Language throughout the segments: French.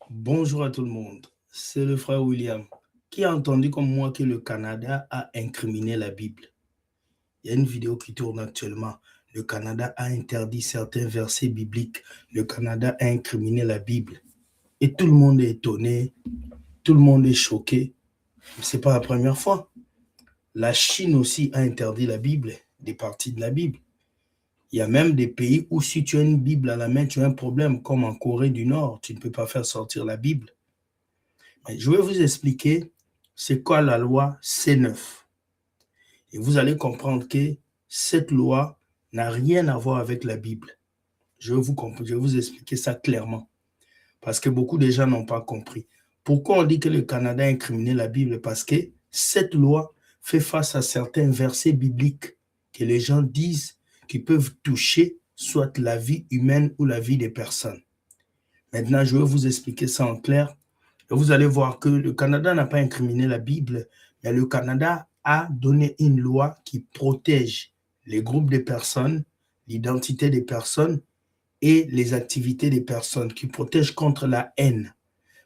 Bonjour à tout le monde, c'est le frère William. Qui a entendu comme moi que le Canada a incriminé la Bible? Il y a une vidéo qui tourne actuellement. Le Canada a interdit certains versets bibliques. Le Canada a incriminé la Bible. Et tout le monde est étonné, tout le monde est choqué. Ce n'est pas la première fois. La Chine aussi a interdit la Bible, des parties de la Bible. Il y a même des pays où si tu as une Bible à la main, tu as un problème, comme en Corée du Nord, tu ne peux pas faire sortir la Bible. Je vais vous expliquer c'est quoi la loi C9. Et vous allez comprendre que cette loi n'a rien à voir avec la Bible. Je vais vous expliquer ça clairement. Parce que beaucoup de gens n'ont pas compris. Pourquoi on dit que le Canada a incriminé la Bible? Parce que cette loi fait face à certains versets bibliques que les gens disent qu'ils peuvent toucher soit la vie humaine ou la vie des personnes. Maintenant, je vais vous expliquer ça en clair. Et vous allez voir que le Canada n'a pas incriminé la Bible, mais le Canada a donné une loi qui protège les groupes de personnes, l'identité des personnes et les activités des personnes, qui protège contre la haine.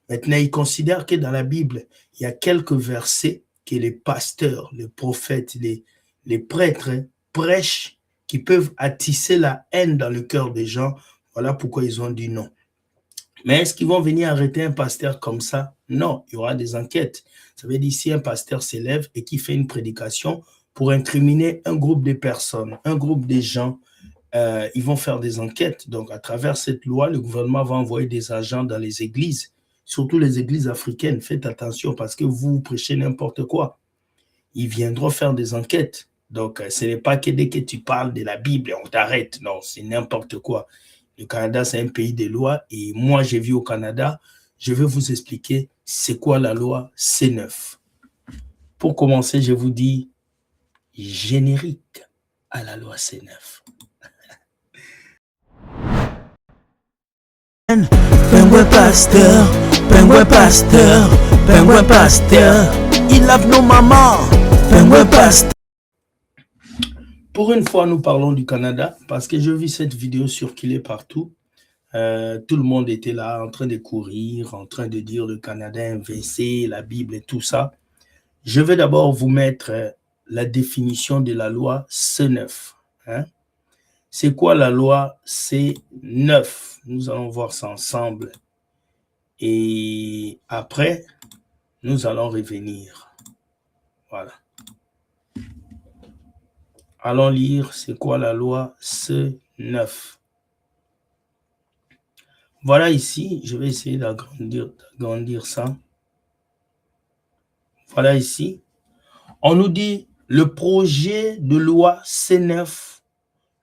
Maintenant, il considère que dans la Bible, il y a quelques versets que les pasteurs, les prophètes, les prêtres prêchent qui peuvent attiser la haine dans le cœur des gens. Voilà pourquoi ils ont dit non. Mais est-ce qu'ils vont venir arrêter un pasteur comme ça? Non, il y aura des enquêtes. Ça veut dire si un pasteur s'élève et qui fait une prédication pour incriminer un groupe de personnes, un groupe de gens, ils vont faire des enquêtes. Donc, à travers cette loi, le gouvernement va envoyer des agents dans les églises, surtout les églises africaines. Faites attention parce que vous prêchez n'importe quoi. Ils viendront faire des enquêtes. Donc, ce n'est pas que dès que tu parles de la Bible, on t'arrête. Non, c'est n'importe quoi. Le Canada, c'est un pays des lois. Et moi, j'ai vu au Canada, je vais vous expliquer c'est quoi la loi C9. Pour commencer, je vous dis générique à la loi C9. Pengwe pasteur, pengwe pasteur, pengwe pasteur. Il lave nos mamans, pengwe pasteur. Pour une fois, nous parlons du Canada parce que je vis cette vidéo circuler partout. Tout le monde était là en train de courir, en train de dire le Canada inversé, la Bible et tout ça. Je vais d'abord vous mettre la définition de la loi C9. Hein? C'est quoi la loi C9? Nous allons voir ça ensemble. Et après, nous allons revenir. Voilà. Allons lire c'est quoi la loi C9. Voilà ici, je vais essayer d'agrandir ça. Voilà ici. On nous dit le projet de loi C9,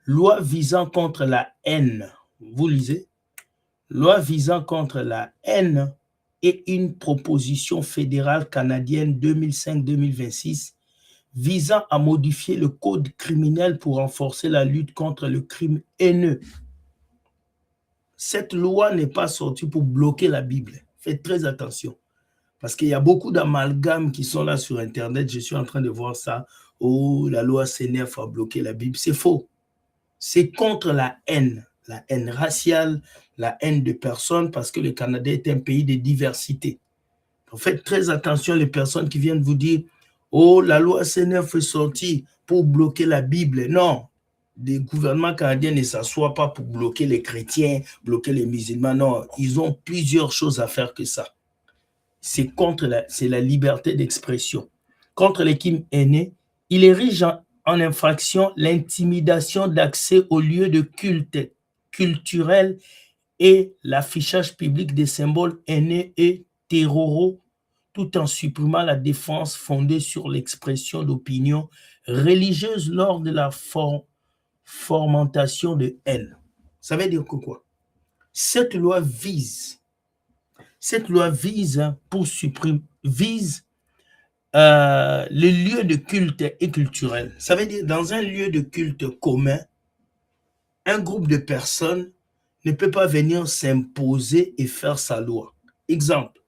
loi visant contre la haine. Vous lisez? Loi visant contre la haine et une proposition fédérale canadienne 2005-2026 visant à modifier le code criminel pour renforcer la lutte contre le crime haineux. Cette loi n'est pas sortie pour bloquer la Bible. Faites très attention. Parce qu'il y a beaucoup d'amalgames qui sont là sur Internet. Je suis en train de voir ça. Oh, la loi C9 a bloqué la Bible. C'est faux. C'est contre la haine raciale, la haine de personnes, parce que le Canada est un pays de diversité. Donc, faites très attention les personnes qui viennent vous dire « Oh, la loi C9 est sortie pour bloquer la Bible. » Non, les gouvernements canadiens ne s'assoient pas pour bloquer les chrétiens, bloquer les musulmans. Non, ils ont plusieurs choses à faire que ça. C'est la liberté d'expression. Contre l'équipe aînée, il érige en infraction l'intimidation d'accès aux lieux de culte culturel et l'affichage public des symboles haineux et terroraux, tout en supprimant la défense fondée sur l'expression d'opinion religieuse lors de la fomentation de haine. Ça veut dire que quoi? Cette loi vise pour supprimer, les lieux de culte et culturel. Ça veut dire dans un lieu de culte commun, un groupe de personnes ne peut pas venir s'imposer et faire sa loi. Exemple,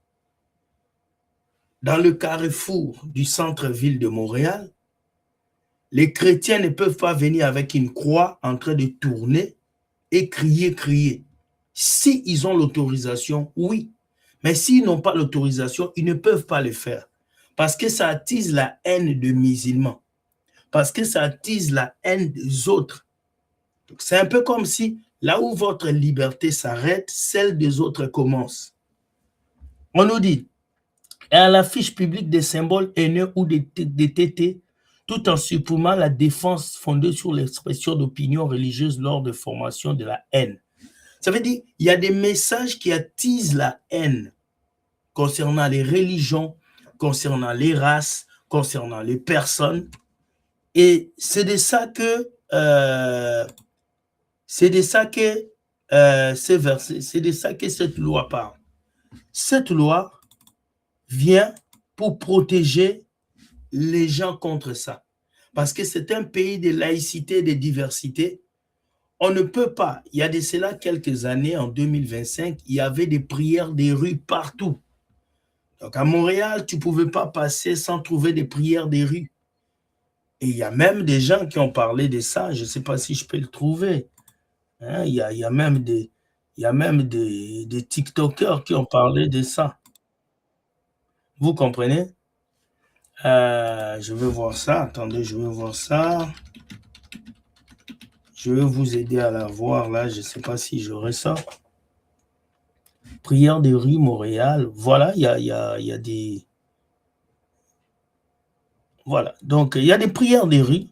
dans le carrefour du centre-ville de Montréal, les chrétiens ne peuvent pas venir avec une croix en train de tourner et crier. Si ils ont l'autorisation, oui. Mais s'ils n'ont pas l'autorisation, ils ne peuvent pas le faire. Parce que ça attise la haine des musulmans. Parce que ça attise la haine des autres. C'est un peu comme si là où votre liberté s'arrête, celle des autres commence. On nous dit, à l'affiche publique des symboles haineux ou des TT, tout en supprimant la défense fondée sur l'expression d'opinion religieuse lors de formation de la haine. Ça veut dire qu'il y a des messages qui attisent la haine concernant les religions, concernant les races, concernant les personnes. Et c'est de ça que cette loi parle. Cette loi vient pour protéger les gens contre ça. Parce que c'est un pays de laïcité et de diversité. On ne peut pas, il y a de cela quelques années, en 2025, il y avait des prières des rues partout. Donc à Montréal, tu ne pouvais pas passer sans trouver des prières des rues. Et il y a même des gens qui ont parlé de ça, je ne sais pas si je peux le trouver. Hein, il y a même des TikTokers qui ont parlé de ça. Vous comprenez? Je vais voir ça. Attendez, je vais voir ça. Je vais vous aider à la voir là. Je ne sais pas si j'aurai ça. Prière de rue Montréal. Voilà, il y a des... Voilà. Donc, il y a des prières des rues.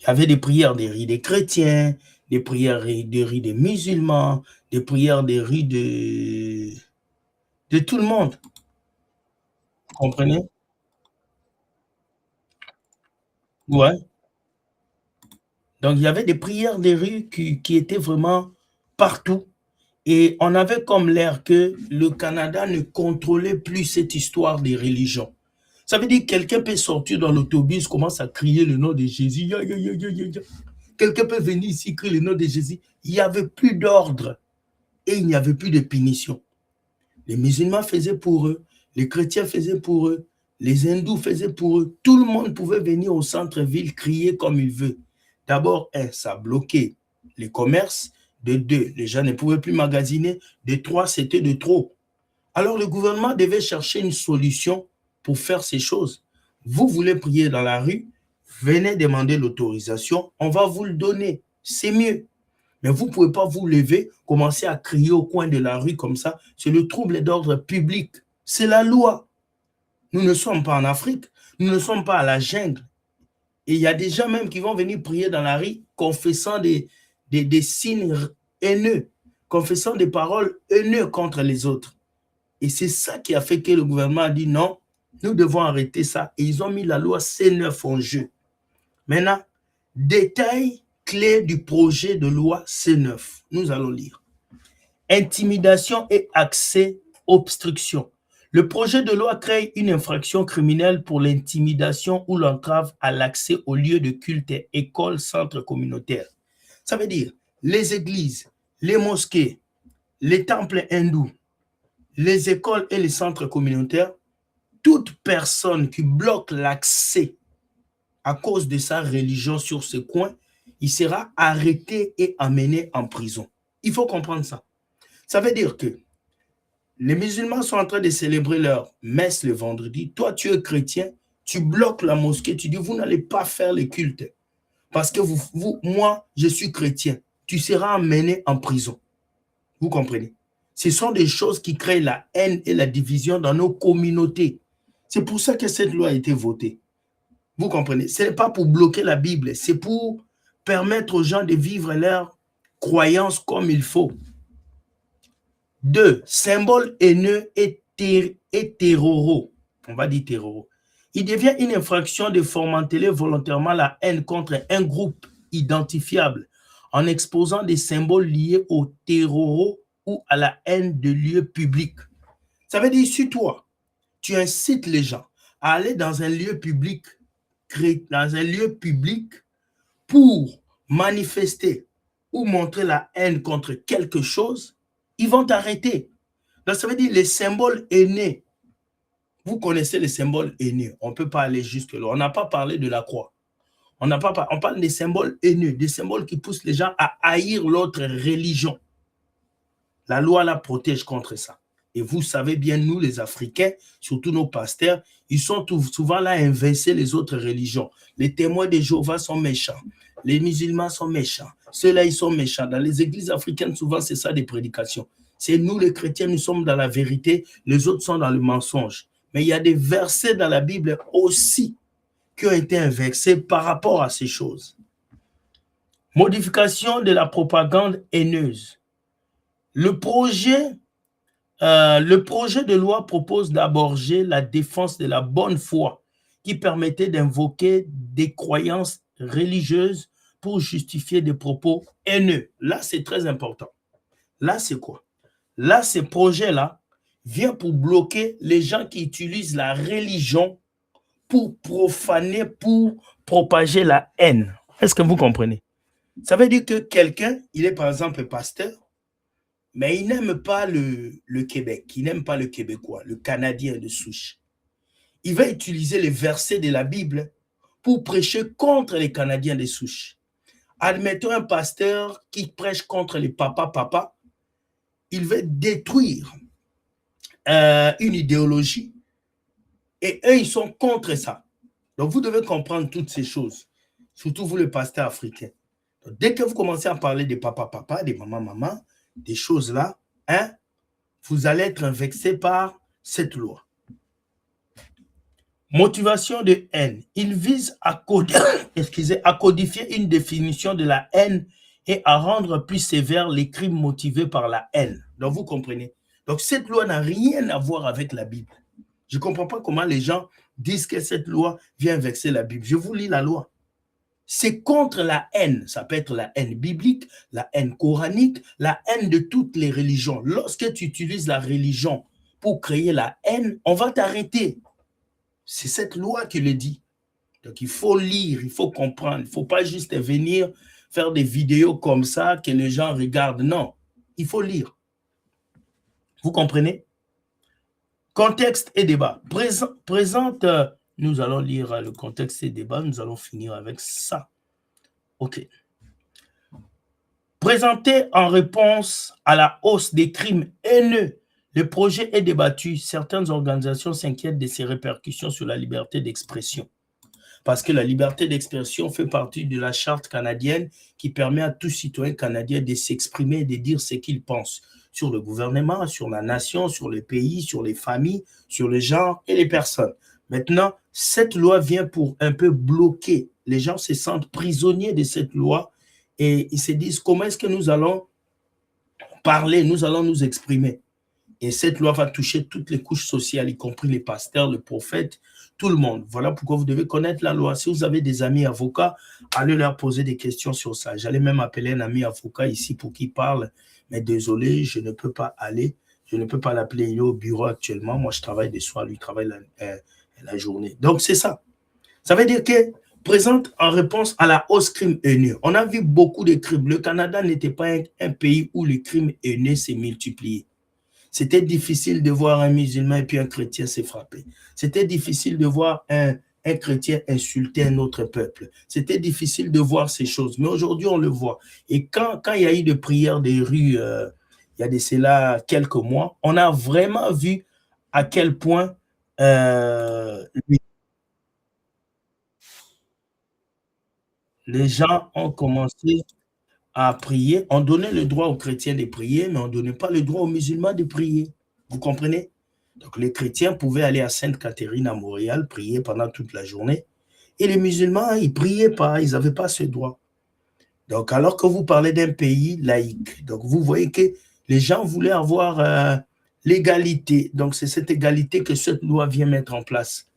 Il y avait des prières des rues des chrétiens, des prières des rues des musulmans, des prières des rues de tout le monde. Vous comprenez? Ouais. Donc, il y avait des prières des rues qui étaient vraiment partout. Et on avait comme l'air que le Canada ne contrôlait plus cette histoire des religions. Ça veut dire que quelqu'un peut sortir dans l'autobus, commence à crier le nom de Jésus. Quelqu'un peut venir ici, crier le nom de Jésus. Il n'y avait plus d'ordre et il n'y avait plus de punition. Les musulmans faisaient pour eux, les chrétiens faisaient pour eux, les hindous faisaient pour eux. Tout le monde pouvait venir au centre-ville crier comme il veut. D'abord, ça bloquait les commerces. De 2, les gens ne pouvaient plus magasiner. De 3, c'était de trop. Alors, le gouvernement devait chercher une solution pour faire ces choses. Vous voulez prier dans la rue, venez demander l'autorisation, on va vous le donner. C'est mieux. Mais vous ne pouvez pas vous lever, commencer à crier au coin de la rue comme ça. C'est le trouble d'ordre public. C'est la loi. Nous ne sommes pas en Afrique. Nous ne sommes pas à la jungle. Et il y a des gens même qui vont venir prier dans la rue, confessant des signes haineux, confessant des paroles haineuses contre les autres. Et c'est ça qui a fait que le gouvernement a dit non, nous devons arrêter ça. Et ils ont mis la loi C9 en jeu. Maintenant, détail clé du projet de loi C9. Nous allons lire. Intimidation et accès, obstruction. Le projet de loi crée une infraction criminelle pour l'intimidation ou l'entrave à l'accès aux lieux de culte, écoles, centres communautaires. Ça veut dire les églises, les mosquées, les temples hindous, les écoles et les centres communautaires, toute personne qui bloque l'accès à cause de sa religion sur ce coin, il sera arrêté et amené en prison. Il faut comprendre ça. Ça veut dire que les musulmans sont en train de célébrer leur messe le vendredi. Toi, tu es chrétien, tu bloques la mosquée, tu dis, vous n'allez pas faire le culte. Parce que moi, je suis chrétien. Tu seras emmené en prison. Vous comprenez? Ce sont des choses qui créent la haine et la division dans nos communautés. C'est pour ça que cette loi a été votée. Vous comprenez? Ce n'est pas pour bloquer la Bible, c'est pour permettre aux gens de vivre leur croyance comme il faut. 2. Symbole haineux et terroraux. On va dire terroraux. Il devient une infraction de fomenter volontairement la haine contre un groupe identifiable en exposant des symboles liés au terroraux ou à la haine de lieux publics. Ça veut dire, si toi, tu incites les gens à aller dans un lieu public, pour manifester ou montrer la haine contre quelque chose, ils vont t'arrêter. Donc, ça veut dire les symboles haineux. Vous connaissez les symboles haineux. On ne peut pas aller jusque-là. On n'a pas parlé de la croix. On parle des symboles haineux, des symboles qui poussent les gens à haïr l'autre religion. La loi la protège contre ça. Et vous savez bien, nous les Africains, surtout nos pasteurs, ils sont souvent là à inverser les autres religions. Les témoins de Jéhovah sont méchants. Les musulmans sont méchants. Ceux-là, ils sont méchants. Dans les églises africaines, souvent, c'est ça des prédications. C'est nous, les chrétiens, nous sommes dans la vérité, les autres sont dans le mensonge. Mais il y a des versets dans la Bible aussi qui ont été inversés par rapport à ces choses. Modification de la propagande haineuse. Le projet de loi propose d'aborder la défense de la bonne foi qui permettait d'invoquer des croyances religieuses pour justifier des propos haineux. Là, c'est très important. Là, c'est quoi? Là, ce projet-là vient pour bloquer les gens qui utilisent la religion pour profaner, pour propager la haine. Est-ce que vous comprenez? Ça veut dire que quelqu'un, il est par exemple pasteur, mais il n'aime pas le Québec, il n'aime pas le Québécois, le Canadien de souche. Il va utiliser les versets de la Bible pour prêcher contre les Canadiens de souche. Admettons un pasteur qui prêche contre les papas, il va détruire une idéologie et eux, ils sont contre ça. Donc, vous devez comprendre toutes ces choses, surtout vous, le pasteur africain. Donc, dès que vous commencez à parler des papa, des maman, des choses là, hein, vous allez être vexé par cette loi. Motivation de haine. Il vise à codifier une définition de la haine et à rendre plus sévères les crimes motivés par la haine. Donc, vous comprenez. Donc, cette loi n'a rien à voir avec la Bible. Je ne comprends pas comment les gens disent que cette loi vient vexer la Bible. Je vous lis la loi. C'est contre la haine. Ça peut être la haine biblique, la haine coranique, la haine de toutes les religions. Lorsque tu utilises la religion pour créer la haine, on va t'arrêter. C'est cette loi qui le dit. Donc, il faut lire, il faut comprendre. Il ne faut pas juste venir faire des vidéos comme ça que les gens regardent. Non, il faut lire. Vous comprenez? Contexte et débat. Présente, nous allons lire le contexte et débat. Nous allons finir avec ça. OK. Présenté en réponse à la hausse des crimes haineux, le projet est débattu. Certaines organisations s'inquiètent de ses répercussions sur la liberté d'expression. Parce que la liberté d'expression fait partie de la charte canadienne qui permet à tout citoyen canadien de s'exprimer et de dire ce qu'il pense sur le gouvernement, sur la nation, sur le pays, sur les familles, sur le genre et les personnes. Maintenant, cette loi vient pour un peu bloquer. Les gens se sentent prisonniers de cette loi et ils se disent comment est-ce que nous allons parler, nous allons nous exprimer. Et cette loi va toucher toutes les couches sociales, y compris les pasteurs, les prophètes, tout le monde. Voilà pourquoi vous devez connaître la loi. Si vous avez des amis avocats, allez leur poser des questions sur ça. J'allais même appeler un ami avocat ici pour qu'il parle, mais désolé, je ne peux pas aller. Je ne peux pas l'appeler, il est au bureau actuellement. Moi, je travaille des soirs, lui travaille la journée. Donc, c'est ça. Ça veut dire que présente en réponse à la hausse crime haineux. On a vu beaucoup de crimes. Le Canada n'était pas un pays où les crimes haineux s'est multiplié. C'était difficile de voir un musulman et puis un chrétien se frapper. C'était difficile de voir un chrétien insulter un autre peuple. C'était difficile de voir ces choses. Mais aujourd'hui, on le voit. Et quand il y a eu des prières des rues, il y a de cela quelques mois, on a vraiment vu à quel point les gens ont commencé à prier. On donnait le droit aux chrétiens de prier, mais on ne donnait pas le droit aux musulmans de prier. Vous comprenez? Donc, les chrétiens pouvaient aller à Sainte-Catherine à Montréal, prier pendant toute la journée. Et les musulmans, ils ne priaient pas, ils n'avaient pas ce droit. Donc, alors que vous parlez d'un pays laïque, donc vous voyez que les gens voulaient avoir l'égalité. Donc, c'est cette égalité que cette loi vient mettre en place.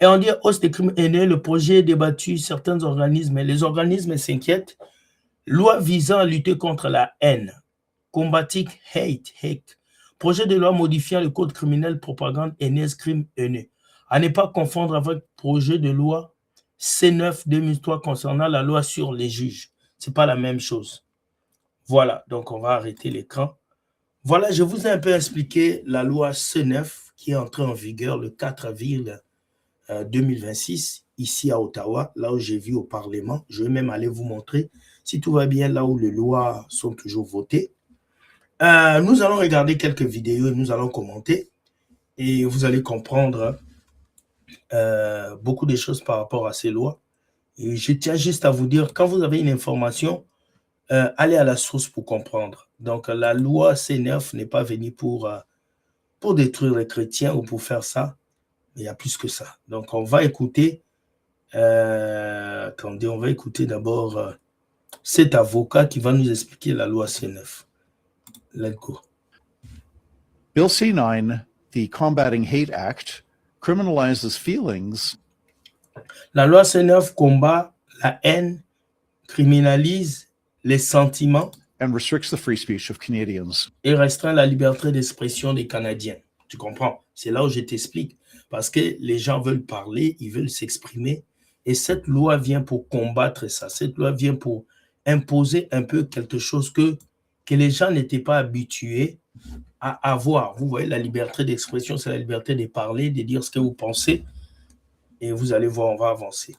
Et on dit hausse des crimes haineux, le projet est débattu, certains organismes, les organismes s'inquiètent. Loi visant à lutter contre la haine, combatting hate. Projet de loi modifiant le code criminel, propagande haineuse, crime haineux. À ne pas confondre avec projet de loi C9-2003 concernant la loi sur les juges. Ce n'est pas la même chose. Voilà, donc on va arrêter l'écran. Voilà, je vous ai un peu expliqué la loi C9 qui est entrée en vigueur le 4 avril 2026, ici à Ottawa, là où j'ai vu au Parlement. Je vais même aller vous montrer, si tout va bien, là où les lois sont toujours votées. Nous allons regarder quelques vidéos et nous allons commenter. Et vous allez comprendre beaucoup de choses par rapport à ces lois. Et je tiens juste à vous dire, quand vous avez une information, allez à la source pour comprendre. Donc, la loi C9 n'est pas venue pour détruire les chrétiens ou pour faire ça. Mais il y a plus que ça. Donc, on va écouter. Attendez, on va écouter d'abord cet avocat qui va nous expliquer la loi C9. Let's go. Bill C9, the Combating Hate Act, criminalizes feelings. La loi C9 combat la haine, criminalise les sentiments and restricts the free speech of Canadians. Et restreint la liberté d'expression des Canadiens. Tu comprends? C'est là où je t'explique. Parce que les gens veulent parler, ils veulent s'exprimer. Et cette loi vient pour combattre ça. Cette loi vient pour imposer un peu quelque chose que les gens n'étaient pas habitués à avoir. Vous voyez, la liberté d'expression, c'est la liberté de parler, de dire ce que vous pensez. Et vous allez voir, on va avancer.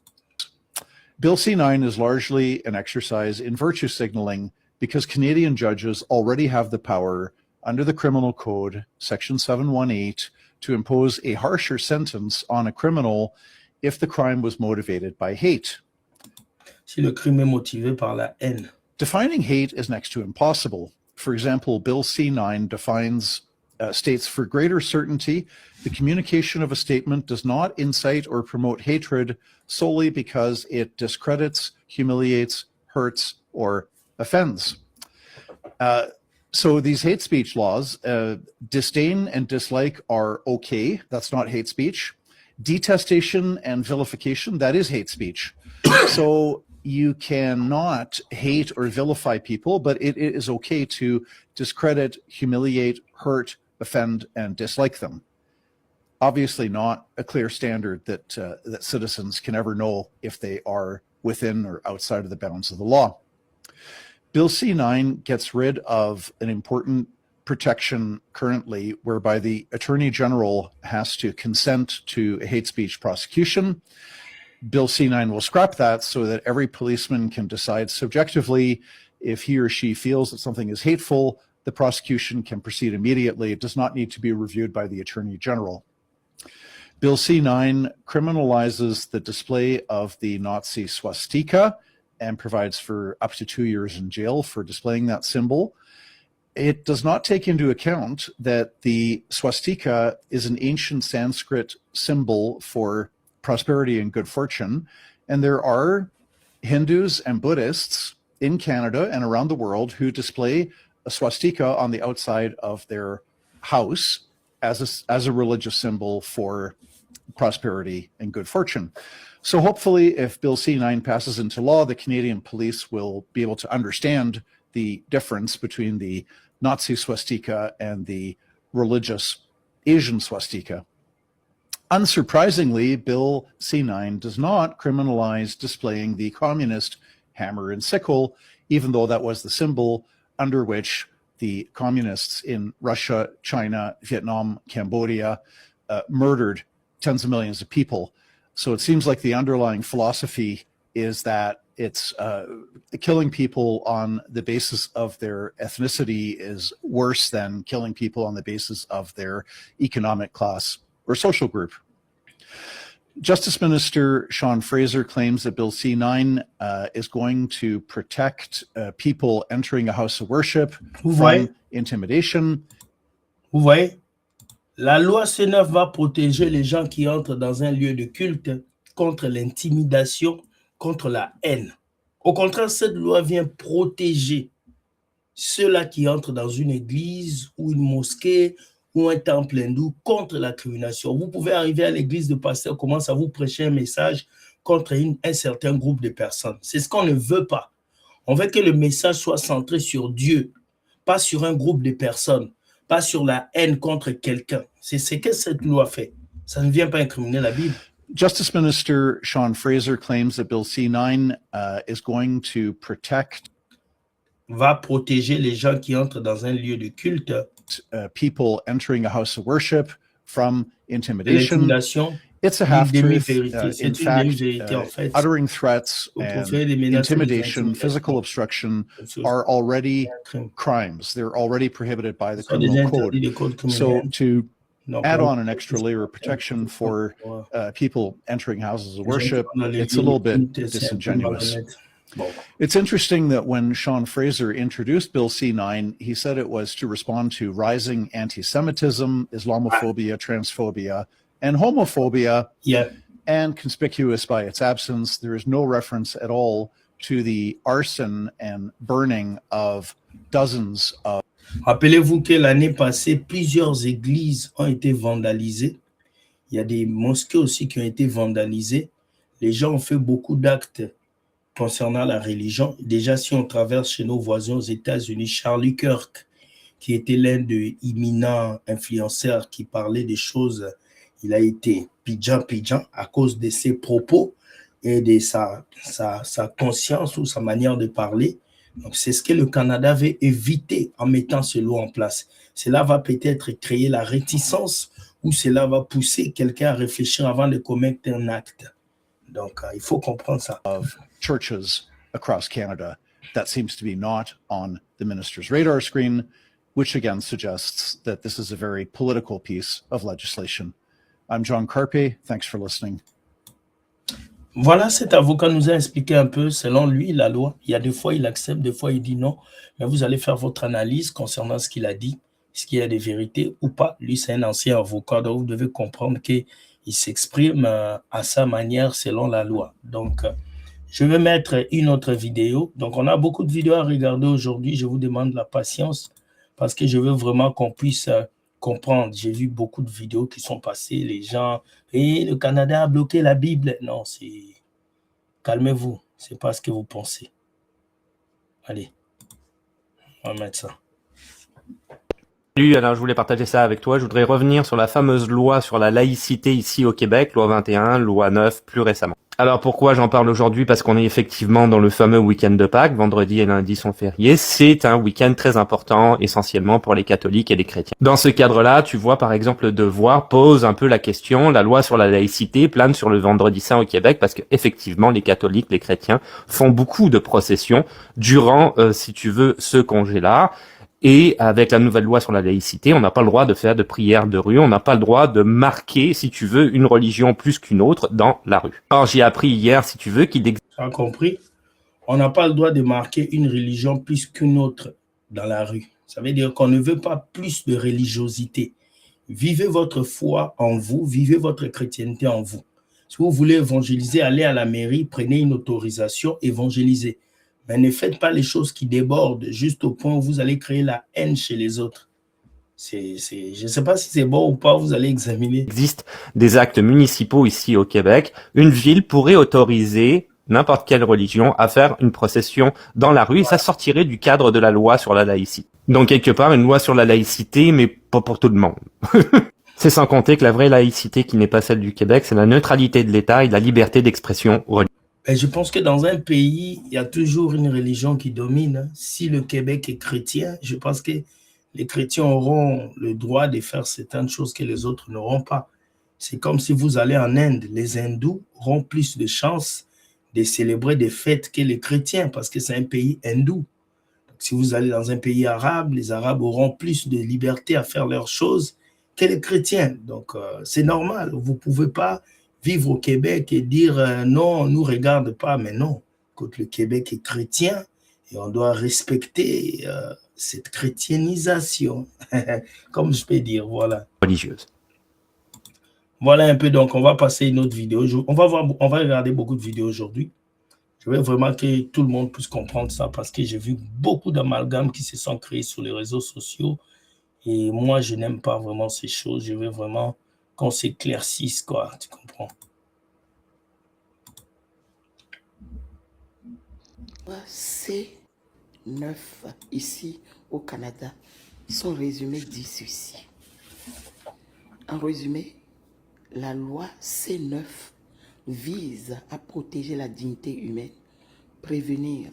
Bill C9 is largely an exercise in virtue signaling because Canadian judges already have the power under the Criminal Code, Section 718, to impose a harsher sentence on a criminal if the crime was motivated by hate. Si le crime est motivé par la haine. Defining hate is next to impossible. For example, Bill C9 defines states for greater certainty, the communication of a statement does not incite or promote hatred solely because it discredits, humiliates, hurts, or offends. So these hate speech laws, disdain and dislike are okay. That's not hate speech. Detestation and vilification, that is hate speech. So you cannot hate or vilify people, but it is okay to discredit, humiliate, hurt, offend, and dislike them. Obviously not a clear standard that citizens can ever know if they are within or outside of the bounds of the law. Bill C9 gets rid of an important protection currently whereby the Attorney General has to consent to a hate speech prosecution. Bill C9 will scrap that so that every policeman can decide subjectively if he or she feels that something is hateful. The prosecution can proceed immediately. It does not need to be reviewed by the Attorney General. Bill C9 criminalizes the display of the Nazi swastika and provides for up to 2 years in jail for displaying that symbol. It does not take into account that the swastika is an ancient Sanskrit symbol for prosperity and good fortune, and there are Hindus and Buddhists in Canada and around the world who display a swastika on the outside of their house as a religious symbol for prosperity and good fortune. So hopefully, if Bill C9 passes into law, the Canadian police will be able to understand the difference between the Nazi swastika and the religious Asian swastika. Unsurprisingly, Bill C9 does not criminalize displaying the communist hammer and sickle, even though that was the symbol under which the communists in Russia, China, Vietnam, Cambodia murdered tens of millions of people. So it seems like the underlying philosophy is that it's killing people on the basis of their ethnicity is worse than killing people on the basis of their economic class or social group. Justice Minister Sean Fraser claims that Bill C9 is going to protect people entering a house of worship from intimidation. Vous voyez, la loi C9 va protéger les gens qui entrent dans un lieu de culte contre l'intimidation, contre la haine. Au contraire, cette loi vient protéger ceux-là qui entrent dans une église ou une mosquée ou un temple hindou contre la criminalisation. Vous pouvez arriver à l'église, de pasteur commence à vous prêcher un message contre un certain groupe de personnes. C'est ce qu'on ne veut pas. On veut que le message soit centré sur Dieu, pas sur un groupe de personnes, pas sur la haine contre quelqu'un. C'est ce que cette loi fait. Ça ne vient pas incriminer la Bible. Justice Minister Sean Fraser claims that Bill C9 is going to protect va protéger les gens qui entrent dans un lieu de culte people entering a house of worship from intimidation. It's a Une half-truth. demi-vérité. In C'est une fact, demi-vérité, en fait. uttering threats Pour and faire des menaces et des intimidation, physical intimidations. obstruction C'est are already un crime. crimes. They're already prohibited by the Ils sont déjà criminal interdits code. des codes So criminels. to Donc, add là, on an extra layer of protection for people entering houses of worship, dans les it's a lieux little de bit culte, c'est un peu disingenuous. malhonnête. Bon. It's interesting that when Sean Fraser introduced Bill C-9, he said it was to respond to rising anti-Semitism, Islamophobia, transphobia, and homophobia, Yeah. and conspicuous by its absence, there is no reference at all to the arson and burning of dozens of. Rappelez-vous que l'année passée, plusieurs églises ont été vandalisées. Il y a des mosquées aussi qui ont été vandalisées. Les gens ont fait beaucoup d'actes concernant la religion. Déjà, si on traverse chez nos voisins aux États-Unis, Charlie Kirk, qui était l'un des éminents influenceurs qui parlait des choses, il a été pidjan à cause de ses propos et de sa conscience ou sa manière de parler. Donc, c'est ce que le Canada veut éviter en mettant ce loi en place. Cela va peut-être créer la réticence ou cela va pousser quelqu'un à réfléchir avant de commettre un acte. Donc, il faut comprendre ça. Of churches across Canada. That seems to be not on the minister's radar screen, which again suggests that this is a very political piece of legislation. I'm John Carpe. Thanks for listening. Voilà, cet avocat nous a expliqué un peu, selon lui, la loi. Il y a des fois, il accepte, des fois, il dit non. Mais vous allez faire votre analyse concernant ce qu'il a dit. Est-ce qu'il y a des vérités ou pas? Lui, c'est un ancien avocat, donc vous devez comprendre qu'il s'exprime à sa manière selon la loi. Donc, je vais mettre une autre vidéo. Donc, on a beaucoup de vidéos à regarder aujourd'hui. Je vous demande la patience parce que je veux vraiment qu'on puisse comprendre. J'ai vu beaucoup de vidéos qui sont passées. Les gens, et le Canada a bloqué la Bible. Non, c'est... Calmez-vous. C'est pas ce que vous pensez. Allez, on va mettre ça. Salut, alors je voulais partager ça avec toi. Je voudrais revenir sur la fameuse loi sur la laïcité ici au Québec, loi 21, loi 9 plus récemment. Alors pourquoi j'en parle aujourd'hui? Parce qu'on est effectivement dans le fameux week-end de Pâques, vendredi et lundi sont fériés. C'est un week-end très important, essentiellement pour les catholiques et les chrétiens. Dans ce cadre-là, tu vois par exemple le Devoir pose un peu la question, la loi sur la laïcité plane sur le vendredi saint au Québec parce que effectivement les catholiques, les chrétiens font beaucoup de processions durant, si tu veux, ce congé-là. Et avec la nouvelle loi sur la laïcité, on n'a pas le droit de faire de prières de rue, on n'a pas le droit de marquer, si tu veux, une religion plus qu'une autre dans la rue. Or, j'ai appris hier, si tu veux, qu'il existe... Tu as compris? On n'a pas le droit de marquer une religion plus qu'une autre dans la rue. Ça veut dire qu'on ne veut pas plus de religiosité. Vivez votre foi en vous, vivez votre chrétienté en vous. Si vous voulez évangéliser, allez à la mairie, prenez une autorisation, évangélisez. Mais ne faites pas les choses qui débordent juste au point où vous allez créer la haine chez les autres. Je ne sais pas si c'est bon ou pas, vous allez examiner. Il existe des actes municipaux ici au Québec. Une ville pourrait autoriser n'importe quelle religion à faire une procession dans la rue et ça sortirait du cadre de la loi sur la laïcité. Donc quelque part, une loi sur la laïcité, mais pas pour tout le monde. C'est sans compter que la vraie laïcité qui n'est pas celle du Québec, c'est la neutralité de l'État et la liberté d'expression religieuse. Et je pense que dans un pays, il y a toujours une religion qui domine. Si le Québec est chrétien, je pense que les chrétiens auront le droit de faire certaines choses que les autres n'auront pas. C'est comme si vous allez en Inde, les hindous auront plus de chances de célébrer des fêtes que les chrétiens parce que c'est un pays hindou. Donc, si vous allez dans un pays arabe, les arabes auront plus de liberté à faire leurs choses que les chrétiens. Donc, c'est normal. Vous ne pouvez pas vivre au Québec et dire non, on ne nous regarde pas, mais non. Écoute, le Québec est chrétien et on doit respecter cette chrétienisation, comme je peux dire, voilà. Religieuse. Voilà un peu, donc on va passer une autre vidéo. On va regarder beaucoup de vidéos aujourd'hui. Je veux vraiment que tout le monde puisse comprendre ça parce que j'ai vu beaucoup d'amalgames qui se sont créés sur les réseaux sociaux et moi, je n'aime pas vraiment ces choses. Je veux vraiment qu'on s'éclaircisse, quoi, tu comprends? C9 ici au Canada, son résumé dit ceci. En résumé, la loi C9 vise à protéger la dignité humaine, prévenir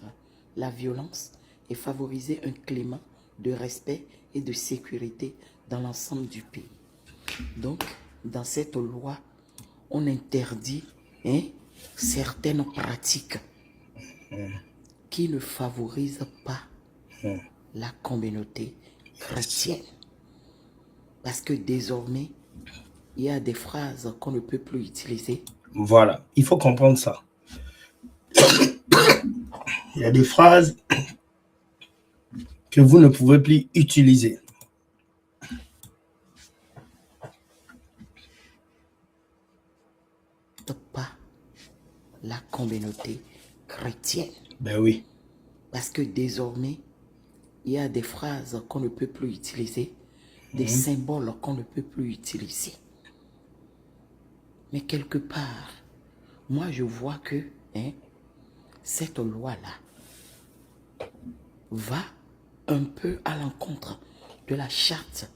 la violence et favoriser un climat de respect et de sécurité dans l'ensemble du pays. Donc, dans cette loi, on interdit certaines pratiques qui ne favorisent pas la communauté chrétienne. Parce que désormais, il y a des phrases qu'on ne peut plus utiliser. Voilà, il faut comprendre ça. Il y a des phrases que vous ne pouvez plus utiliser. Pas la communauté chrétienne. Ben oui. Parce que désormais, il y a des phrases qu'on ne peut plus utiliser, des symboles qu'on ne peut plus utiliser. Mais quelque part, moi je vois que cette loi-là va un peu à l'encontre de la charte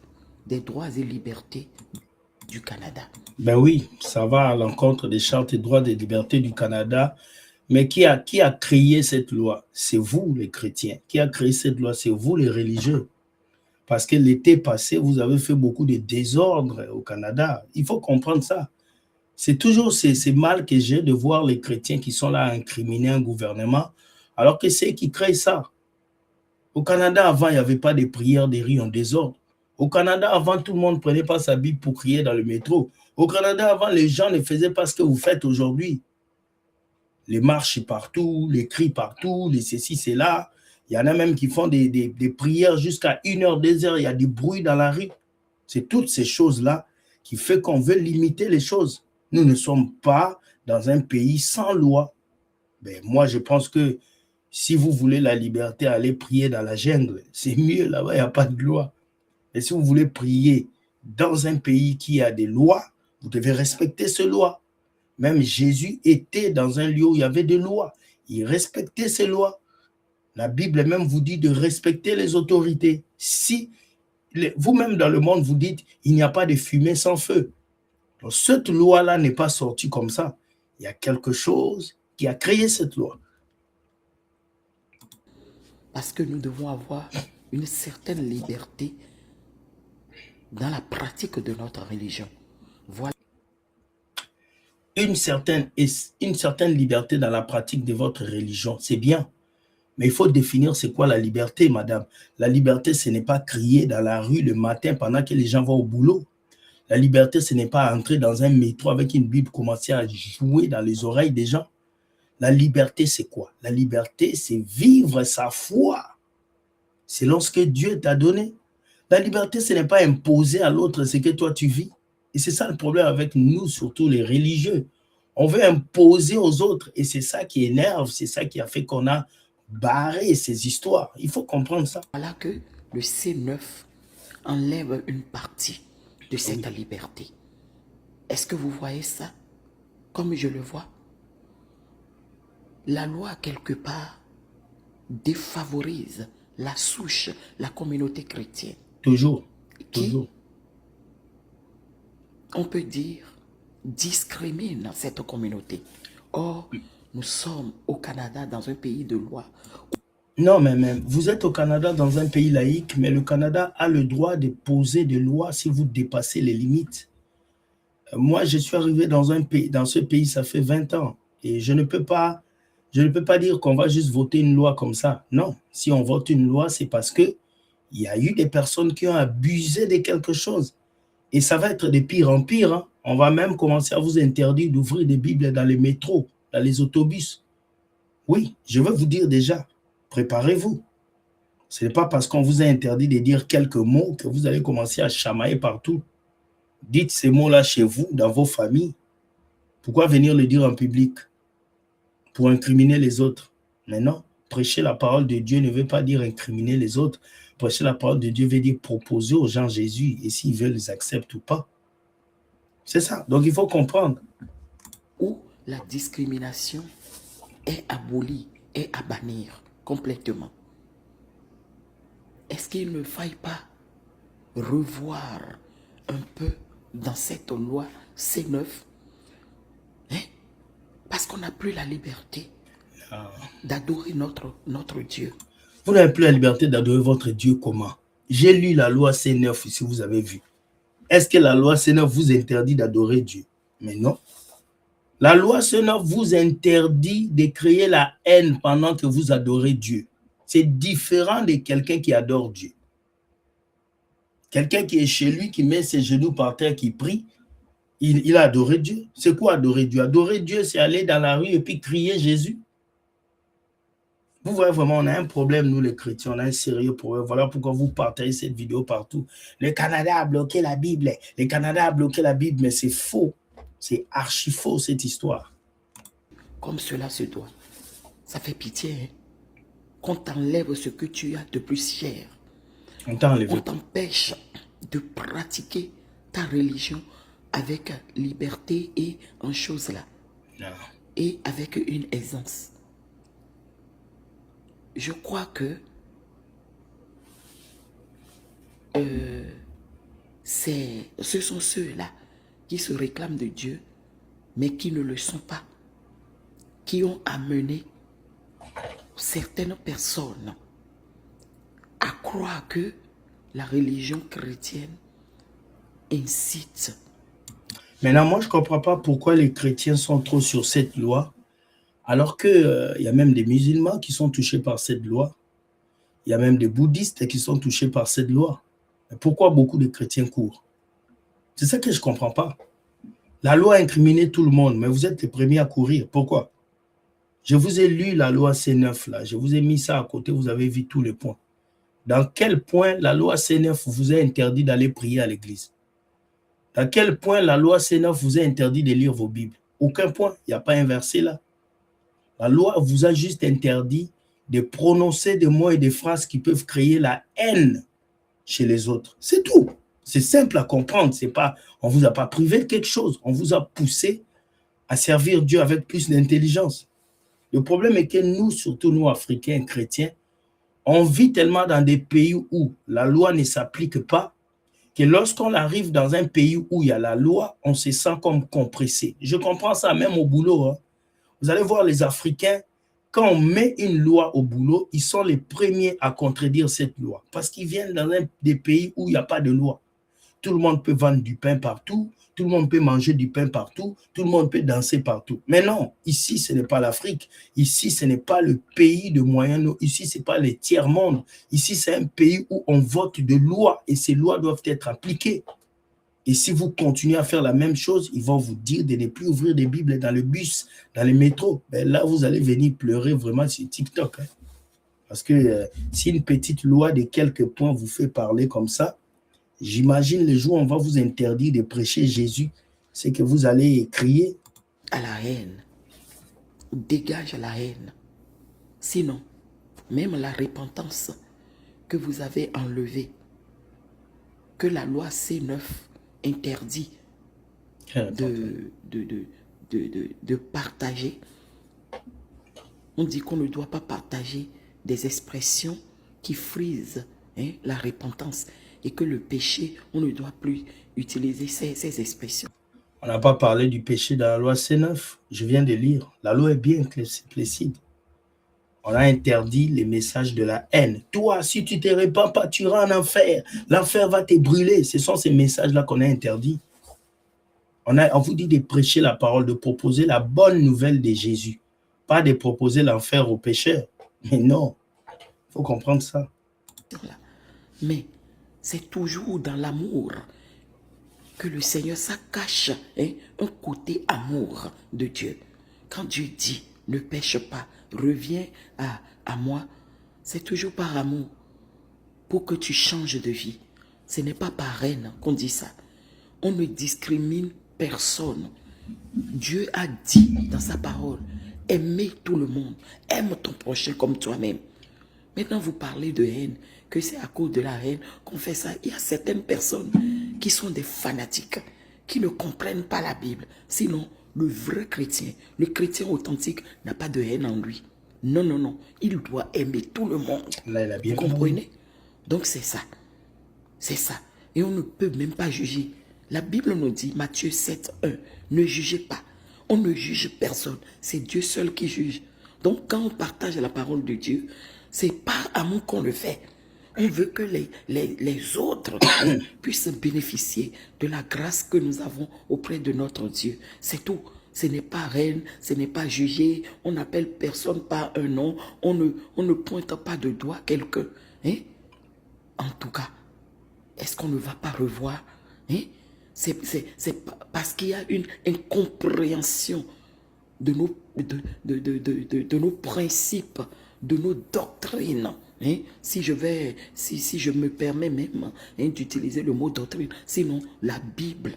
des droits et libertés du Canada. Ben oui, ça va à l'encontre des chartes et droits et libertés du Canada. Mais qui a créé cette loi? C'est vous, les chrétiens. Qui a créé cette loi? C'est vous, les religieux. Parce que l'été passé, vous avez fait beaucoup de désordre au Canada. Il faut comprendre ça. C'est toujours ces mal que j'ai de voir les chrétiens qui sont là à incriminer un gouvernement, alors que c'est eux qui créent ça. Au Canada, avant, il n'y avait pas de prières des rues en désordre. Au Canada, avant, tout le monde ne prenait pas sa Bible pour crier dans le métro. Au Canada, avant, les gens ne faisaient pas ce que vous faites aujourd'hui. Les marches partout, les cris partout, les ceci, c'est là. Il y en a même qui font des prières jusqu'à 1h, 2h. Il y a du bruit dans la rue. C'est toutes ces choses-là qui font qu'on veut limiter les choses. Nous ne sommes pas dans un pays sans loi. Ben, moi, je pense que si vous voulez la liberté, aller prier dans la jungle, c'est mieux là-bas, il n'y a pas de loi. Et si vous voulez prier dans un pays qui a des lois, vous devez respecter ces lois. Même Jésus était dans un lieu où il y avait des lois. Il respectait ces lois. La Bible même vous dit de respecter les autorités. Si vous-même dans le monde, vous dites il n'y a pas de fumée sans feu. Donc, cette loi-là n'est pas sortie comme ça. Il y a quelque chose qui a créé cette loi. Parce que nous devons avoir une certaine liberté dans la pratique de notre religion. Voilà. Une certaine liberté dans la pratique de votre religion, c'est bien. Mais il faut définir c'est quoi la liberté, madame. La liberté, ce n'est pas crier dans la rue le matin pendant que les gens vont au boulot. La liberté, ce n'est pas entrer dans un métro avec une Bible, commencer à jouer dans les oreilles des gens. La liberté, c'est quoi? La liberté, c'est vivre sa foi selon ce que Dieu t'a donné. La liberté, ce n'est pas imposer à l'autre ce que toi tu vis. Et c'est ça le problème avec nous, surtout les religieux. On veut imposer aux autres et c'est ça qui énerve, c'est ça qui a fait qu'on a barré ces histoires. Il faut comprendre ça. Voilà que le C9 enlève une partie de cette liberté. Est-ce que vous voyez ça comme je le vois? La loi, quelque part, défavorise la souche, la communauté chrétienne. Toujours, Qui, toujours. on peut dire, discrimine cette communauté. Or, nous sommes au Canada dans un pays de loi. Non, mais même, vous êtes au Canada dans un pays laïque, mais le Canada a le droit de poser des lois si vous dépassez les limites. Moi, je suis arrivé dans ce pays, ça fait 20 ans. Et je ne peux pas dire qu'on va juste voter une loi comme ça. Non, si on vote une loi, c'est parce qu'il y a eu des personnes qui ont abusé de quelque chose. Et ça va être de pire en pire. Hein. On va même commencer à vous interdire d'ouvrir des Bibles dans les métros, dans les autobus. Oui, je veux vous dire déjà, préparez-vous. Ce n'est pas parce qu'on vous a interdit de dire quelques mots que vous allez commencer à chamailler partout. Dites ces mots-là chez vous, dans vos familles. Pourquoi venir le dire en public? Pour incriminer les autres. Mais non, prêcher la parole de Dieu ne veut pas dire incriminer les autres. Prêcher la parole de Dieu veut dire proposer aux gens Jésus. Et s'ils veulent, ils acceptent ou pas. C'est ça. Donc, il faut comprendre. Où la discrimination est abolie, est à bannir complètement. Est-ce qu'il ne faille pas revoir un peu dans cette loi C9 parce qu'on n'a plus la liberté d'adorer notre Dieu. Vous n'avez plus la liberté d'adorer votre Dieu comment? J'ai lu la loi C9 si vous avez vu. Est-ce que la loi C9 vous interdit d'adorer Dieu? Mais non. La loi C9 vous interdit de créer la haine pendant que vous adorez Dieu. C'est différent de quelqu'un qui adore Dieu. Quelqu'un qui est chez lui, qui met ses genoux par terre, qui prie, il a adoré Dieu. C'est quoi adorer Dieu? Adorer Dieu, c'est aller dans la rue et puis crier Jésus. Vous voyez vraiment, on a un problème, nous les chrétiens, on a un sérieux problème. Voilà pourquoi vous partagez cette vidéo partout. Le Canada a bloqué la Bible. Le Canada a bloqué la Bible, mais c'est faux. C'est archi faux, cette histoire. Comme cela se doit. Ça fait pitié, hein? Qu'on t'enlève ce que tu as de plus cher. On t'a enlevé. On t'empêche de pratiquer ta religion avec liberté et en choses là. Non. Et avec une aisance. Je crois que ce sont ceux-là qui se réclament de Dieu, mais qui ne le sont pas, qui ont amené certaines personnes à croire que la religion chrétienne incite. Maintenant, moi, je ne comprends pas pourquoi les chrétiens sont trop sur cette loi, alors qu'il y a même des musulmans qui sont touchés par cette loi. Il y a même des bouddhistes qui sont touchés par cette loi. Mais pourquoi beaucoup de chrétiens courent? C'est ça que je ne comprends pas. La loi a incriminé tout le monde, mais vous êtes les premiers à courir. Pourquoi? Je vous ai lu la loi C9, là. Je vous ai mis ça à côté, vous avez vu tous les points. Dans quel point la loi C9 vous a interdit d'aller prier à l'église? Dans quel point la loi C9 vous a interdit de lire vos Bibles? Aucun point, il n'y a pas un verset là. La loi vous a juste interdit de prononcer des mots et des phrases qui peuvent créer la haine chez les autres. C'est tout. C'est simple à comprendre. C'est pas, on ne vous a pas privé de quelque chose. On vous a poussé à servir Dieu avec plus d'intelligence. Le problème est que nous, surtout nous, Africains, chrétiens, on vit tellement dans des pays où la loi ne s'applique pas que lorsqu'on arrive dans un pays où il y a la loi, on se sent comme compressé. Je comprends ça même au boulot. Hein. Vous allez voir les Africains, quand on met une loi au boulot, ils sont les premiers à contredire cette loi parce qu'ils viennent dans des pays où il n'y a pas de loi. Tout le monde peut vendre du pain partout, tout le monde peut manger du pain partout, tout le monde peut danser partout. Mais non, ici, ce n'est pas l'Afrique. Ici, ce n'est pas le pays de Moyen-Orient. Ici, ce n'est pas les tiers-mondes. Ici, c'est un pays où on vote de lois et ces lois doivent être appliquées. Et si vous continuez à faire la même chose, ils vont vous dire de ne plus ouvrir des Bibles dans le bus, dans les métros. Ben là, vous allez venir pleurer vraiment sur TikTok. Hein. Parce que si une petite loi de quelques points vous fait parler comme ça, j'imagine le jour où on va vous interdire de prêcher Jésus, c'est que vous allez crier. À la haine. Dégage la haine. Sinon, même la repentance que vous avez enlevée, que la loi C9 interdit de partager. On dit qu'on ne doit pas partager des expressions qui frisent la repentance et que le péché, on ne doit plus utiliser ces expressions. On n'a pas parlé du péché dans la loi C9. Je viens de lire. La loi est bien explicite. On a interdit les messages de la haine. Toi, si tu ne te répands pas, tu iras en enfer. L'enfer va te brûler. Ce sont ces messages-là qu'on a interdits. On vous dit de prêcher la parole, de proposer la bonne nouvelle de Jésus. Pas de proposer l'enfer aux pécheurs. Mais non, il faut comprendre ça. Mais c'est toujours dans l'amour que le Seigneur, ça cache un côté amour de Dieu. Quand Dieu dit, ne pêche pas, reviens à moi, c'est toujours par amour pour que tu changes de vie. Ce n'est pas par haine qu'on dit ça. On ne discrimine personne. Dieu a dit dans sa parole, aimez tout le monde, aime ton prochain comme toi-même. Maintenant, vous parlez de haine, que c'est à cause de la haine qu'on fait ça. Il y a certaines personnes qui sont des fanatiques, qui ne comprennent pas la Bible. Sinon, le vrai chrétien, le chrétien authentique n'a pas de haine en lui. Non, non, non. Il doit aimer tout le monde. Là, il a bien vous comprenez? Donc, c'est ça. C'est ça. Et on ne peut même pas juger. La Bible nous dit, Matthieu 7, 1, ne jugez pas. On ne juge personne. C'est Dieu seul qui juge. Donc, quand on partage la parole de Dieu, c'est par amour qu'on le fait. On veut que les autres puissent bénéficier de la grâce que nous avons auprès de notre Dieu. C'est tout. Ce n'est pas reine, ce n'est pas jugé. On n'appelle personne par un nom. On ne pointe pas de doigt quelqu'un. Hein? En tout cas, est-ce qu'on ne va pas revoir? Hein? C'est parce qu'il y a une incompréhension de nos principes, de nos doctrines. Hein? Si je me permets même d'utiliser le mot doctrine, sinon la Bible,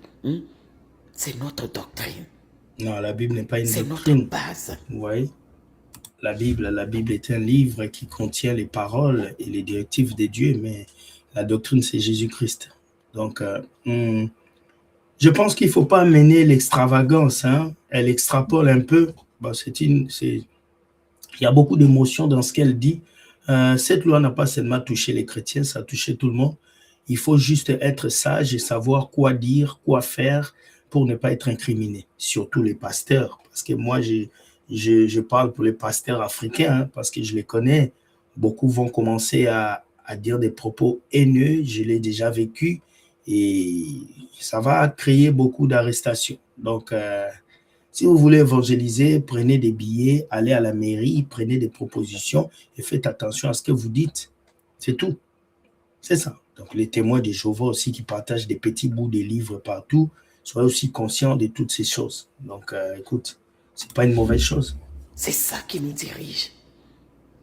c'est notre doctrine. Non, la Bible n'est pas une C'est doctrine. notre base. Oui. La Bible est un livre qui contient les paroles et les directives de Dieu, mais la doctrine, c'est Jésus-Christ. Donc, je pense qu'il ne faut pas mener l'extravagance. Hein. Elle extrapole un peu. Bon, il y a beaucoup d'émotions dans ce qu'elle dit. Cette loi n'a pas seulement touché les chrétiens, ça a touché tout le monde. Il faut juste être sage et savoir quoi dire, quoi faire pour ne pas être incriminé, surtout les pasteurs. Parce que moi, je parle pour les pasteurs africains, hein, parce que je les connais. Beaucoup vont commencer à dire des propos haineux, je l'ai déjà vécu, et ça va créer beaucoup d'arrestations. Donc, si vous voulez évangéliser, prenez des billets, allez à la mairie, prenez des propositions et faites attention à ce que vous dites. C'est tout. C'est ça. Donc, les témoins de Jéhovah aussi qui partagent des petits bouts de livres partout, soyez aussi conscients de toutes ces choses. Donc, écoute, ce n'est pas une mauvaise chose. C'est ça qui nous dirige.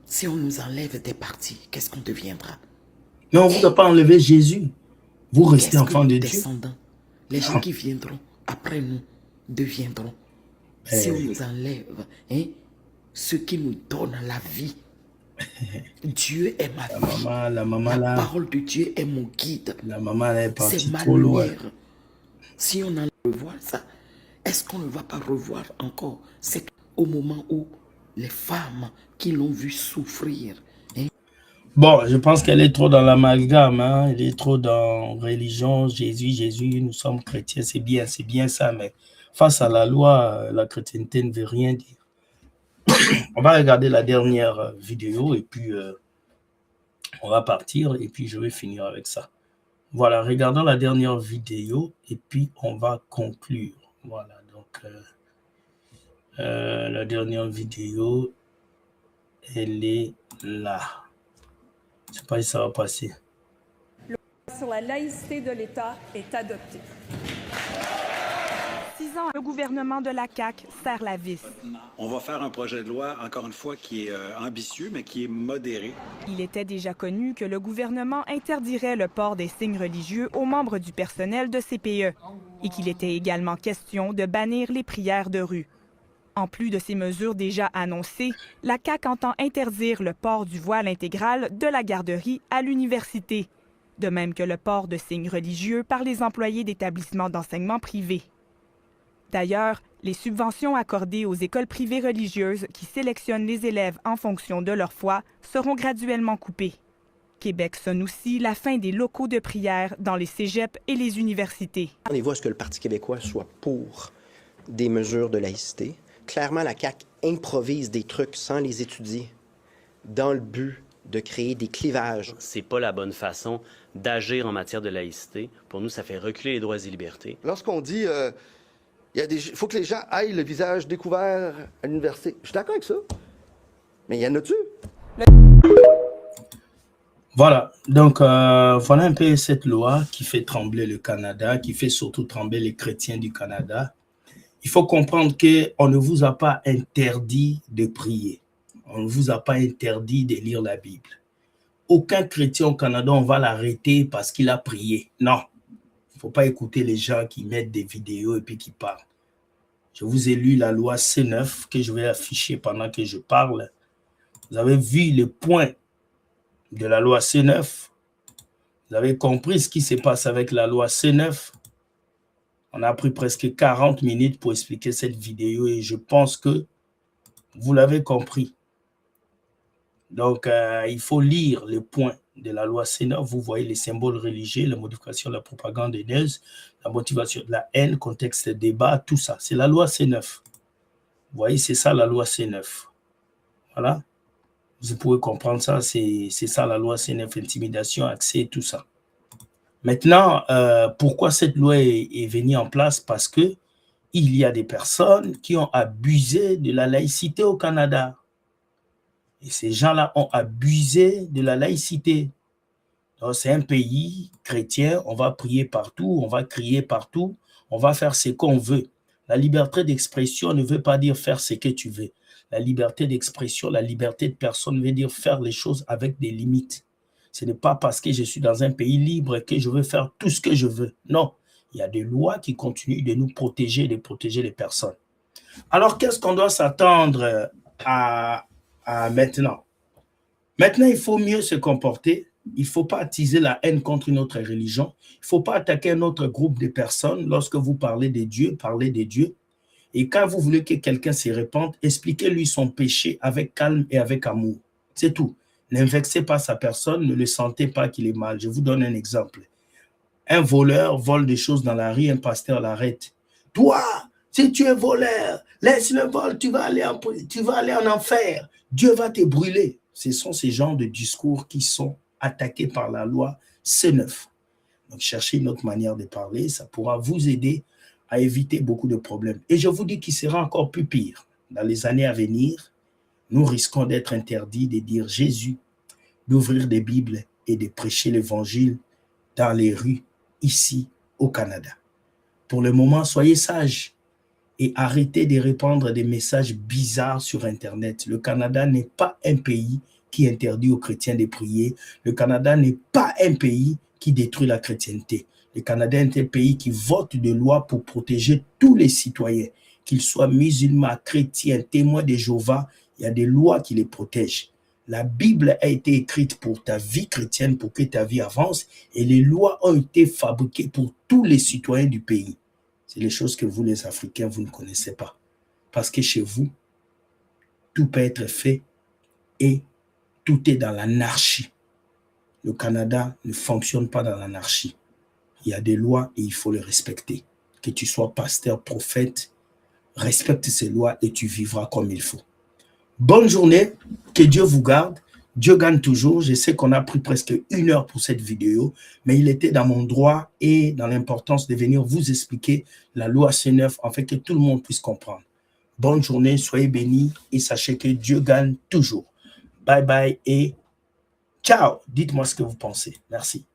Si on nous enlève des parties, qu'est-ce qu'on deviendra? Mais on ne vous a pas enlevé Jésus. Vous restez enfant de Dieu. Descendants, les gens qui viendront après nous deviendront. Si on nous enlève ce qui nous donne la vie, Dieu est ma vie. La parole de Dieu est mon guide. La maman est partie c'est ma trop loin. lumière. Si on enlève revoir ça, est-ce qu'on ne va pas revoir encore? C'est au moment où les femmes qui l'ont vu souffrir. Bon, je pense qu'elle est trop dans l'amalgame, hein? Elle est trop dans religion, Jésus, nous sommes chrétiens, c'est bien ça, mais face à la loi, la chrétienté ne veut rien dire. On va regarder la dernière vidéo et puis on va partir et puis je vais finir avec ça. Voilà, regardons la dernière vidéo et puis on va conclure. Voilà, donc la dernière vidéo, elle est là. Je ne sais pas si ça va passer. Le sur la laïcité de l'État est adopté. 6 ans, le gouvernement de la CAQ serre la vis. On va faire un projet de loi, encore une fois, qui est ambitieux, mais qui est modéré. Il était déjà connu que le gouvernement interdirait le port des signes religieux aux membres du personnel de CPE et qu'il était également question de bannir les prières de rue. En plus de ces mesures déjà annoncées, la CAQ entend interdire le port du voile intégral de la garderie à l'université, de même que le port de signes religieux par les employés d'établissements d'enseignement privés. D'ailleurs, les subventions accordées aux écoles privées religieuses qui sélectionnent les élèves en fonction de leur foi seront graduellement coupées. Québec sonne aussi la fin des locaux de prière dans les cégeps et les universités. Attendez-vous à ce que le Parti québécois soit pour des mesures de laïcité. Clairement, la CAQ improvise des trucs sans les étudier dans le but de créer des clivages. C'est pas la bonne façon d'agir en matière de laïcité. Pour nous, ça fait reculer les droits et libertés. Lorsqu'on dit il faut que les gens aillent le visage découvert à l'université, je suis d'accord avec ça. Mais il y en a-tu? Voilà, donc voilà un peu cette loi qui fait trembler le Canada, qui fait surtout trembler les chrétiens du Canada. Il faut comprendre qu'on ne vous a pas interdit de prier. On ne vous a pas interdit de lire la Bible. Aucun chrétien au Canada, on va l'arrêter parce qu'il a prié. Non, il ne faut pas écouter les gens qui mettent des vidéos et puis qui parlent. Je vous ai lu la loi C9 que je vais afficher pendant que je parle. Vous avez vu le point de la loi C9. Vous avez compris ce qui se passe avec la loi C9. On a pris presque 40 minutes pour expliquer cette vidéo et je pense que vous l'avez compris. Donc, il faut lire les points de la loi C9. Vous voyez les symboles religieux, la modification de la propagande haineuse, la motivation de la haine, contexte de débat, tout ça. C'est la loi C9. Vous voyez, c'est ça la loi C9. Voilà. Vous pouvez comprendre ça, c'est ça la loi C9, intimidation, accès, tout ça. Maintenant, pourquoi cette loi est venue en place? Parce que il y a des personnes qui ont abusé de la laïcité au Canada. Et ces gens-là ont abusé de la laïcité. C'est un pays chrétien, on va prier partout, on va crier partout, on va faire ce qu'on veut. La liberté d'expression ne veut pas dire faire ce que tu veux. La liberté d'expression, la liberté de personne veut dire faire les choses avec des limites. Ce n'est pas parce que je suis dans un pays libre que je veux faire tout ce que je veux. Non, il y a des lois qui continuent de nous protéger, de protéger les personnes. Alors, qu'est-ce qu'on doit s'attendre à maintenant? Maintenant, il faut mieux se comporter. Il ne faut pas attiser la haine contre une autre religion. Il ne faut pas attaquer un autre groupe de personnes. Lorsque vous parlez de Dieu, parlez de Dieu. Et quand vous voulez que quelqu'un se répande, expliquez-lui son péché avec calme et avec amour. C'est tout. N'invexez pas sa personne, ne le sentez pas qu'il est mal. Je vous donne un exemple. Un voleur vole des choses dans la rue, un pasteur l'arrête. Toi, si tu es voleur, laisse le vol, tu vas aller en enfer. Dieu va te brûler. Ce sont ces genres de discours qui sont attaqués par la loi C9. Donc, cherchez une autre manière de parler, ça pourra vous aider à éviter beaucoup de problèmes. Et je vous dis qu'il sera encore plus pire. Dans les années à venir, nous risquons d'être interdits de dire Jésus, d'ouvrir des Bibles et de prêcher l'évangile dans les rues ici au Canada. Pour le moment, soyez sages et arrêtez de répandre des messages bizarres sur Internet. Le Canada n'est pas un pays qui interdit aux chrétiens de prier. Le Canada n'est pas un pays qui détruit la chrétienté. Le Canada est un pays qui vote des lois pour protéger tous les citoyens, qu'ils soient musulmans, chrétiens, témoins de Jéhovah. Il y a des lois qui les protègent. La Bible a été écrite pour ta vie chrétienne, pour que ta vie avance, et les lois ont été fabriquées pour tous les citoyens du pays. C'est les choses que vous, les Africains, vous ne connaissez pas. Parce que chez vous, tout peut être fait et tout est dans l'anarchie. Le Canada ne fonctionne pas dans l'anarchie. Il y a des lois et il faut les respecter. Que tu sois pasteur, prophète, respecte ces lois et tu vivras comme il faut. Bonne journée, que Dieu vous garde. Dieu gagne toujours. Je sais qu'on a pris presque 1 heure pour cette vidéo, mais il était dans mon droit et dans l'importance de venir vous expliquer la loi C9 afin que tout le monde puisse comprendre. Bonne journée, soyez bénis et sachez que Dieu gagne toujours. Bye bye et ciao. Dites-moi ce que vous pensez. Merci.